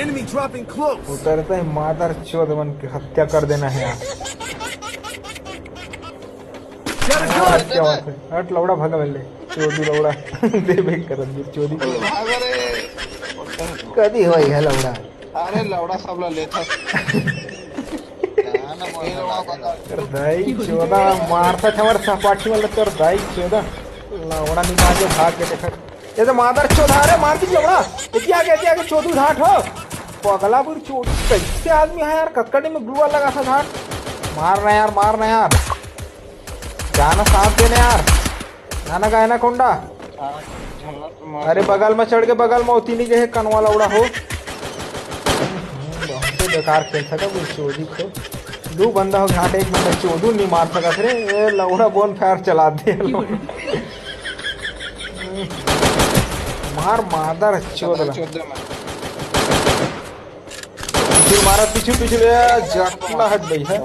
Enemy dropping close. उतरते ही मादर चोद बन के हत्या कर देना है यार। Got a gun. हत्या बात है। हट लौड़ा भागा पहले चोदी लौड़ा दे बेक कर दी चोदी अरे कदी होई है लौड़ा अरे लवड़ा सबला लेता तर दाई चोदा मारता छमर सपाटी वाला तर दाई चोदा लौड़ा निकाल के भाग के देखा ये तो मादर चोदा रे मार दी लौड़ा इतनी आगे चोदू घाट हो पगलापुर चोद कैसे आदमी है यार कक्कड़ी में ग्लू लगा था घाट मारना यार जाना साथ देने यार नाना का है ना कोंडा अरे बगल में चढ़ के बगल में होती नहीं गए कनवा लौड़ा हो बहुत बेकार खेल सका वो चोदी को दो बंदा हो घाट एक बंदा चोदू नहीं मार सका थे ये लौड़ा बोन फायर चला दे मार मादर चोद फिर मारा पीछे जटला हट गई है